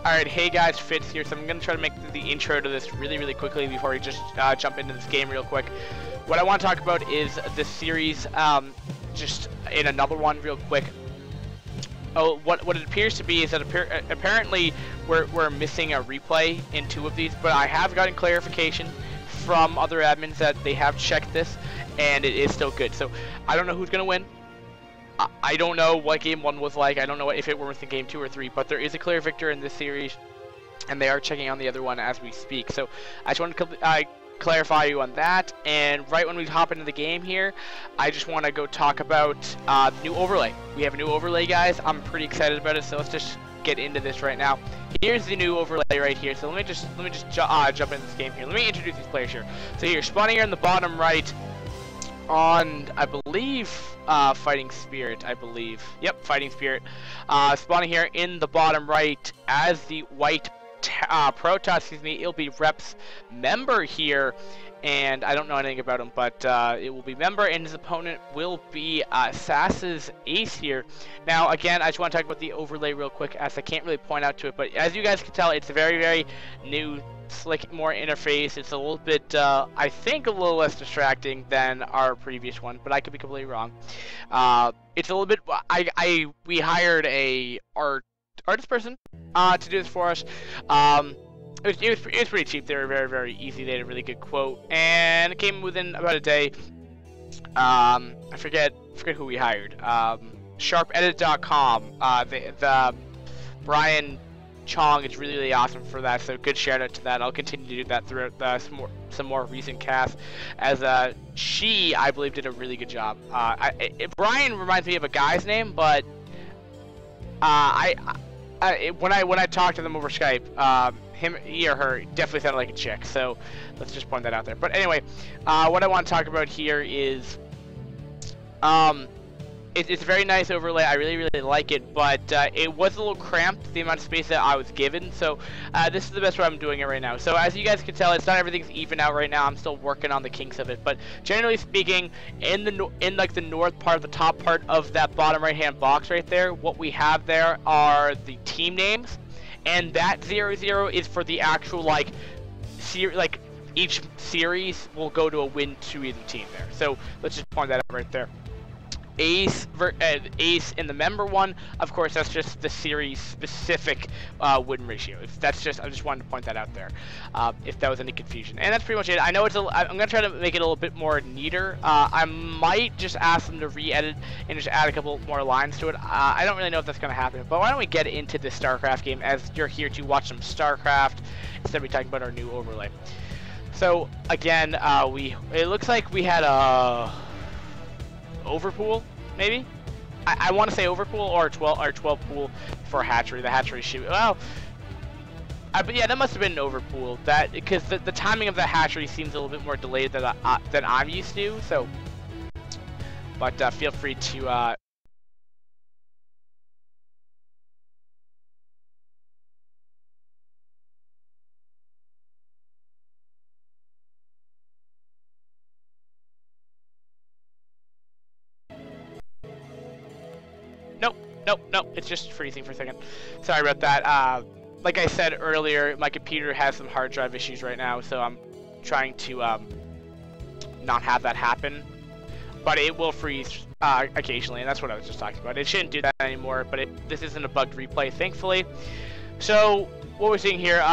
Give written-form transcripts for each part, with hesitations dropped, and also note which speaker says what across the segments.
Speaker 1: Alright, hey guys, Fitz here, so I'm going to try to make the intro to this really quickly before we just jump into this game real quick. What I want to talk about is this series, just in another one real quick. Oh, what it appears to be is that apparently we're missing a replay in 2 of these, but I have gotten clarification from other admins that they have checked this, and it is still good. So, I don't know who's going to win. I don't know what game 1 was like. I don't know if it were within game 2 or 3, but there is a clear victor in this series, and they are checking on the other one as we speak. So I just want to clarify you on that. And right when we hop into the game here, I just want to go talk about the new overlay. We have a new overlay, guys. I'm pretty excited about it. So let's just get into this right now. Here's the new overlay right here. So let me just jump into this game here. Let me introduce these players here. So here, spawning here in the bottom right. On, I believe, Fighting Spirit, I believe. Yep, Fighting Spirit. Spawning here in the bottom right as the white Protoss, excuse me, it'll be Rep's member here. And I don't know anything about him, but it will be member, and his opponent will be SAS.Ace here. Now, again, I just want to talk about the overlay real quick, as I can't really point out to it, but as you guys can tell, it's a very new, slick, more interface. It's a little bit, I think, a little less distracting than our previous one, but I could be completely wrong. It's a little bit. We hired a artist person to do this for us. It was pretty cheap. They were very easy. They had a really good quote, and it came within about a day. I forget who we hired. SharpEdit.com. The Brian Chong is really awesome for that, so good shout out to that. I'll continue to do that throughout some more recent casts, as she, I believe, did a really good job. Brian reminds me of a guy's name, but when I talked to them over Skype, he or her definitely sounded like a chick, so let's just point that out there. But anyway, what I want to talk about here is it's a very nice overlay. I really like it, but it was a little cramped, the amount of space that I was given. So this is the best way I'm doing it right now. So as you guys can tell, it's not everything's even out right now. I'm still working on the kinks of it. But generally speaking, in like the north part, the top part of that bottom right-hand box right there, what we have there are the team names, and that 00 is for the actual each series will go to a win to either team there. So let's just point that out right there. Ace in the member one, of course, that's just the series specific win ratio. I just wanted to point that out there, if that was any confusion. And that's pretty much it. I know I'm gonna try to make it a little bit more neater. I might just ask them to re-edit and just add a couple more lines to it. I don't really know if that's gonna happen, but why don't we get into this StarCraft game, as you're here to watch some StarCraft instead of talking about our new overlay. So again, it looks like we had a overpool, maybe? I want to say overpool or 12 pool for hatchery. The hatchery shoot. Well, but yeah, that must have been an overpool. That because the timing of the hatchery seems a little bit more delayed than I'm used to. So, but feel free to. Nope, it's just freezing for a second. Sorry about that. Like I said earlier, my computer has some hard drive issues right now, so I'm trying to not have that happen. But it will freeze occasionally, and that's what I was just talking about. It shouldn't do that anymore, but this isn't a bugged replay, thankfully. So, what we're seeing here,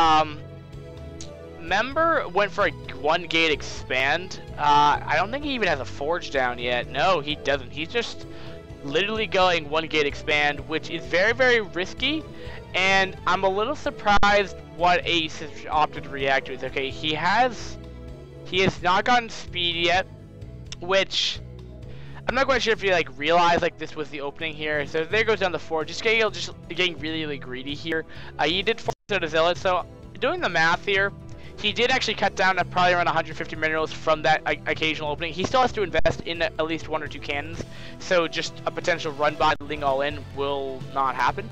Speaker 1: Member went for a 1-gate expand. I don't think he even has a forge down yet. No, he doesn't. He's just literally going 1-gate expand, which is very risky, and I'm a little surprised what Ace has opted to react to. Okay, he has not gotten speed yet, which I'm not quite sure if you realize this was the opening here. So there goes down the forge. Just getting really greedy here. He did force out a zealot, so doing the math here, he did actually cut down at probably around 150 minerals from that occasional opening. He still has to invest in at least 1 or 2 cannons, so just a potential run by Ling all in will not happen.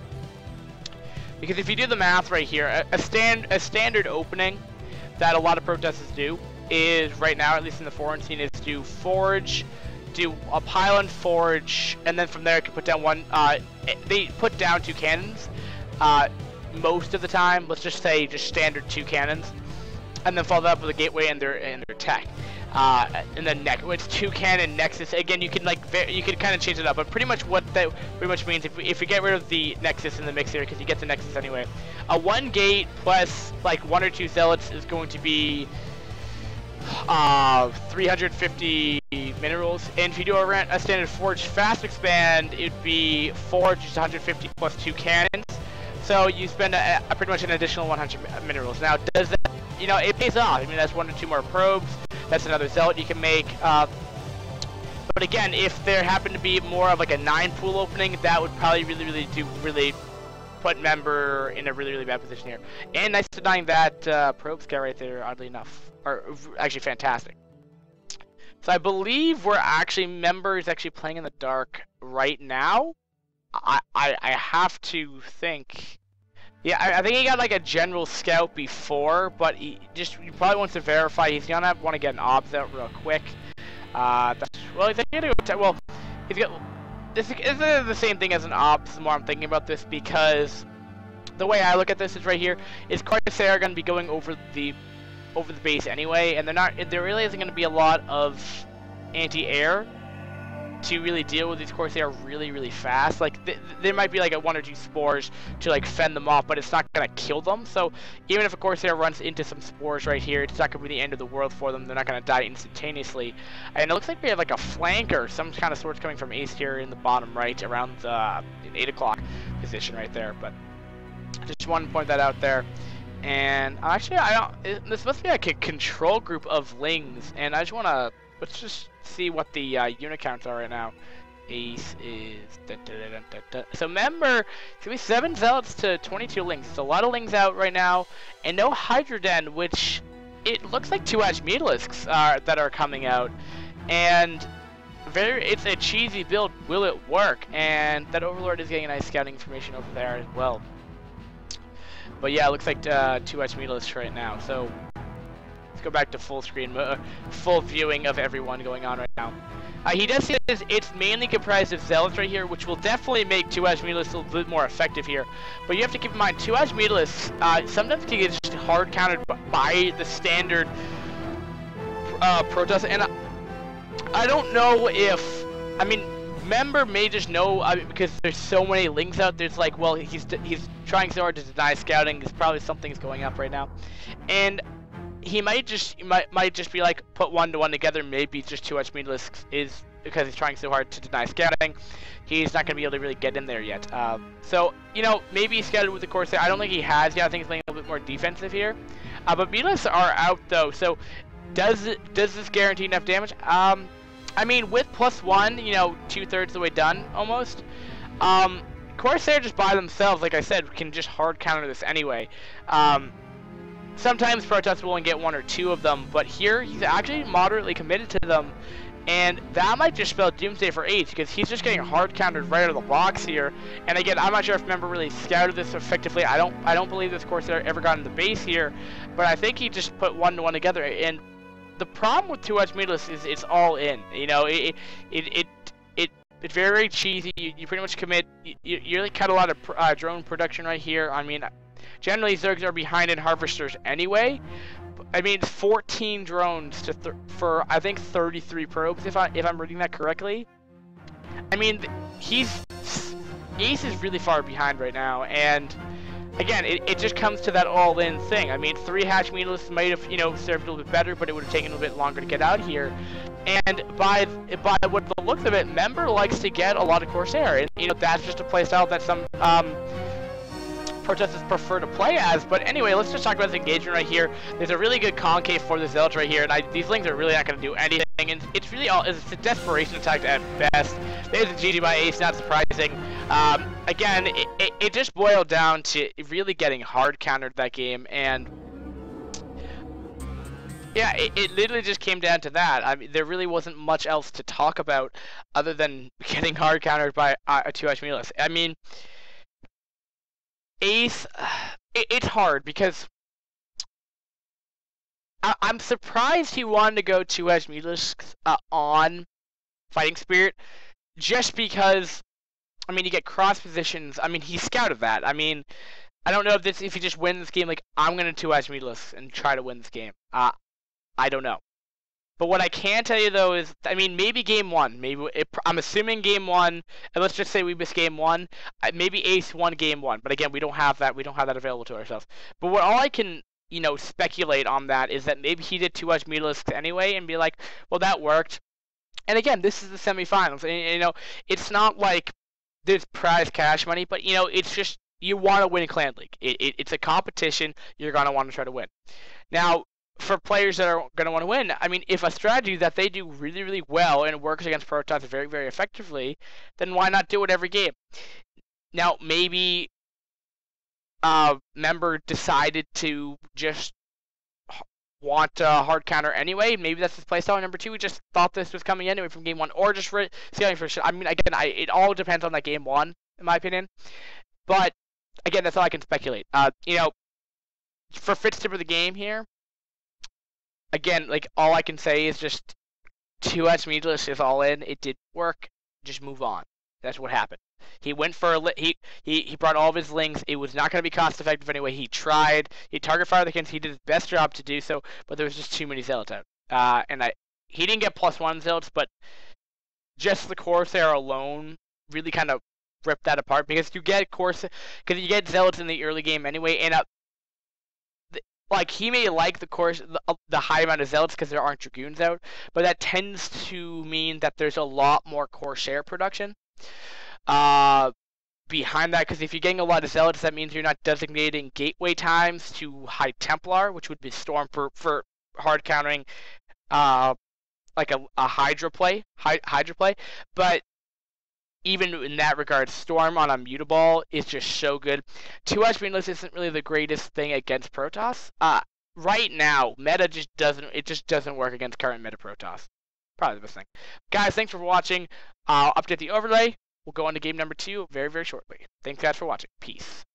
Speaker 1: Because if you do the math right here, a standard opening that a lot of protesters do is right now, at least in the foreign scene, is do forge, do a pylon forge, and then from there it can put down they put down 2 cannons. most of the time. Let's just say just standard 2 cannons, and then follow that up with a gateway and their tech. And then it's 2 cannon nexus. Again, you can you can kind of change it up, but pretty much what that pretty much means, if we get rid of the nexus in the mix here, because you get the nexus anyway, a 1 gate plus like 1 or 2 zealots is going to be 350 minerals. And if you do a standard forge fast expand, it'd be forge is 150 plus 2 cannons. So you spend pretty much an additional 100 minerals. Now, does that, you know, it pays off. I mean, that's 1 or 2 more probes. That's another zealot you can make. But again, if there happened to be more of like a 9 pool opening, that would probably really put Member in a really bad position here. And nice denying that probe scout right there, oddly enough, or actually fantastic. So I believe we're actually, Member is actually playing in the dark right now. I have to think. Yeah, I think he got like a general scout before, but he probably wants to verify. He's gonna want to get an obs out real quick. Well, he's gonna go. Well, he's got. This isn't the same thing as an obs. The more I'm thinking about this, because the way I look at this is right here is Corsair are gonna be going over the base anyway, and there really isn't gonna be a lot of anti-air to really deal with these Corsair really fast. Like there might be like a 1 or 2 spores to like fend them off, but it's not gonna kill them. So even if a Corsair runs into some spores right here, it's not gonna be the end of the world for them. They're not gonna die instantaneously. And it looks like we have like a flanker, some kind of sorts coming from Ace here in the bottom right, around the 8 o'clock position right there. But I just wanted to point that out there. And actually, this must be like a control group of Lings, and I just wanna, let's just see what the unit counts are right now. Ace is so Member, it's gonna be 7 zealots to 22 Lings. It's a lot of Lings out right now, and no Hydroden, which it looks like 2 Edge Mutalisks that are coming out, and it's a cheesy build. Will it work? And that Overlord is getting a nice scouting information over there as well. But yeah, it looks like 2 Edge Mutalisks right now. So let's go back to full screen, full viewing of everyone going on right now. He does say it's mainly comprised of zealots right here, which will definitely make 2 Edge Mutalisks a little bit more effective here. But you have to keep in mind, 2 Edge Mutalisks sometimes can get just hard countered by the standard Protoss. And I don't know if, I mean, Member may just know, because there's so many Lings out there. It's like, well, he's trying so hard to deny scouting. There's probably something's going up right now, and he might just be like, put 1 to 1 together. Maybe just 2 Edge Mutalisks is because he's trying so hard to deny scouting. He's not gonna be able to really get in there yet. So you know, maybe he scouted with the Corsair. I don't think he has yet. I think he's playing a little bit more defensive here. But Mutalisks are out though. So does this guarantee enough damage? I mean, with +1, you know, 2/3 the way done almost. Corsair just by themselves, like I said, can just hard counter this anyway. Sometimes Protoss will only get 1 or 2 of them, but here he's actually moderately committed to them, and that might just spell doomsday for Ace, because he's just getting hard countered right out of the box here. And again, I'm not sure if Member really scouted this effectively. I don't believe this Corsair ever got in the base here, but I think he just put 1 to 1 together. And the problem with 2 Edge Mutalisks is it's all in. You know, it's very cheesy. You pretty much commit. You really cut a lot of drone production right here. I mean, generally Zergs are behind in Harvesters anyway. I mean, 14 drones for I think 33 probes, if I'm reading that correctly. I mean, Ace is really far behind right now, and again, it just comes to that all-in thing. I mean, 3 Hatch Mutalisks might have, you know, served a little bit better, but it would have taken a little bit longer to get out here. And by what the looks of it, Member likes to get a lot of Corsair, and you know, that's just a playstyle that some Protestants prefer to play as. But anyway, let's just talk about this engagement right here. There's a really good concave for the Zealots right here, and these Lings are really not going to do anything. And it's really it's a desperation attack at best. There's a GG by Ace, not surprising. Again, it just boiled down to really getting hard countered that game, and yeah, it literally just came down to that. I mean, there really wasn't much else to talk about other than getting hard countered by a 2 Edge Mutalisk. I mean, Ace, it's hard because I'm surprised he wanted to go 2 Edge Mutalisks on Fighting Spirit, just because, I mean, you get cross positions. I mean, he scouted that. I mean, I don't know if you just win this game, like, I'm going to 2-edge meatless and try to win this game. I don't know. But what I can tell you, though, is, I mean, maybe game one. I'm assuming game one, and let's just say we miss game one. Maybe Ace won game one. But again, we don't have that. We don't have that available to ourselves. But all I can, speculate on that is that maybe he did 2-edge meatless anyway and be like, well, that worked. And again, this is the semifinals. And, it's not like there's prize cash money, but, it's just you want to win a clan league. It's a competition. You're going to want to try to win. Now, for players that are going to want to win, I mean, if a strategy that they do really, really well and works against Protoss very, very effectively, then why not do it every game? Now, maybe a member decided to just want a hard counter anyway. Maybe that's his playstyle. Number two, we just thought this was coming anyway from game one, or just scaling for shit. I mean, again, it all depends on that game one, in my opinion. But again, that's all I can speculate. For Fitz tip of the game here, again, like, all I can say is just 2-edge meatless is all in. It didn't work. Just move on. That's what happened. He went for he brought all of his lings. It was not going to be cost effective anyway. He tried. He target fired the Kins. He did his best job to do so, but there was just too many zealots out. He didn't get +1 zealots, but just the Corsair alone really kind of ripped that apart because you get zealots in the early game anyway, and like, he may like the high amount of zealots because there aren't dragoons out, but that tends to mean that there's a lot more Corsair production behind that, because if you're getting a lot of zealots, that means you're not designating gateway times to High Templar, which would be Storm for hard countering like a Hydra play. But even in that regard, Storm on a Mutaball is just so good. 2-edge meatless isn't really the greatest thing against Protoss. Right now, meta just doesn't work against current meta Protoss. Probably the best thing. Guys, thanks for watching. I'll update the overlay. We'll go on to game number 2 very, very shortly. Thanks, guys, for watching. Peace.